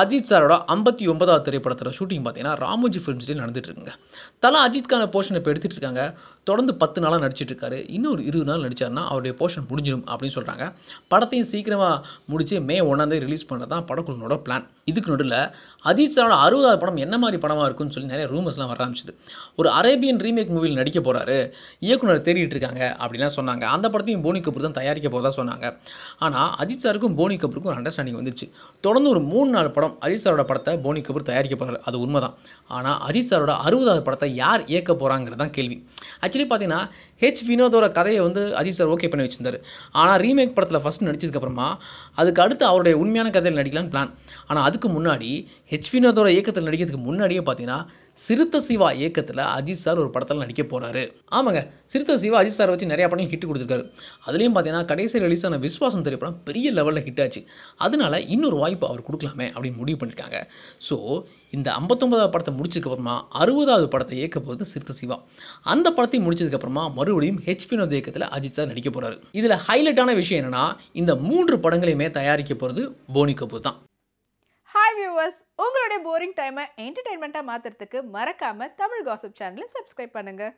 அஜித் சாரோட 59வது திரைப்படத்தோட ஷூட்டிங் பார்த்தீங்கன்னா ராமோஜி ஃபிலிம் சிட்டியில் நடந்துட்டு இருக்குங்க. தலா அஜித்கான போர்ஷன் இப்போ எடுத்துகிட்டு இருக்காங்க. தொடர்ந்து 10 நாளாக நடிச்சிட்டு இருக்காரு. இன்னும் ஒரு 20 நாள் நடிச்சாருன்னா அவருடைய போர்ஷன் முடிஞ்சிடும் அப்படின்னு சொல்கிறாங்க. படத்தையும் சீக்கிரமாக முடிச்சு மே 1 ரிலீஸ் பண்ணுறது தான் படக்குழுனோட பிளான். இதுக்கு நடுவில் அஜித் சாரோட 60வது படம் என்ன மாதிரி படமாக இருக்குன்னு சொல்லி நிறைய ரூமர்ஸ்லாம் வர ஆரம்பிச்சிது. ஒரு அரேபியன் ரீமேக் மூவியில் நடிக்க போகிறாரு, இயக்குனர் தேடிட்டு இருக்காங்க அப்படின்லாம் சொன்னாங்க. அந்த படத்தையும் போனி கபூர் தான் தயாரிக்க போகிறதா சொன்னாங்க. ஆனால் அஜித் சாருக்கும் போனி கபூருக்கும் ஒரு அண்டர்ஸ்டாண்டிங் வந்துச்சு. தொடர்ந்து ஒரு 3-4 படம் அஜித் சாரோட படத்தை போனி கபூர் தயாரிக்க போகிறார், அது உண்மை தான். ஆனால் அஜித் சாரோட 60வது படத்தை யார் இயக்க போகிறாங்கிறது தான் கேள்வி. ஆக்சுவலி பார்த்தீங்கன்னா வினோதோட கதையை அஜித் சார் ஓகே பண்ணி வச்சிருந்தார். ஆனால் ரீமேக் படத்தில் ஃபஸ்ட் நடிச்சதுக்கப்புறமா அதுக்கு அடுத்து அவருடைய உண்மையான கதையில் நடிக்கலான்னு பிளான். ஆனால் அதுக்கு முன்னாடி வினோதோட இயக்கத்தில் நடிக்கிறதுக்கு முன்னாடியே பார்த்தீங்கன்னா சிறுத்தை சிவா இயக்கத்தில் அஜித் சார் ஒரு படத்தில் நடிக்க போகிறாரு. ஆமாங்க, சிறுத்தை சிவா அஜித் சார் வச்சு நிறையா படம் ஹிட் கொடுத்துருக்காரு. அதுலேயும் பார்த்தீங்கன்னா கடைசியில் ரிலீஸ் ஆன விஸ்வாசம் திரைப்படம் பெரிய லெவலில் ஹிட் ஆச்சு. அதனால இன்னொரு வாய்ப்பு அவர் கொடுக்கலாமே அப்படின்னு முடிவு பண்ணியிருக்காங்க. ஸோ இந்த 59வது படத்தை முடிச்சதுக்கப்புறமா 60வது படத்தை இயக்க போகிறது சிறுத்தை சிவா. அந்த படத்தை முடிச்சதுக்கப்புறமா மறுபடியும் வினோத் இயக்கத்தில் அஜித் சார் நடிக்க போகிறாரு. இதில் ஹைலைட்டான விஷயம் என்னென்னா இந்த 3 படங்களையுமே தயாரிக்க போகிறது போனி கபூர் தான். ஹாய் வியூவர்ஸ், உங்களுடைய போரிங் டைமை என்டர்டைன்மெண்ட்டாக மாற்றுறதுக்கு மறக்காமல் தமிழ் காசிப் சேனலை சப்ஸ்கிரைப் பண்ணுங்கள்.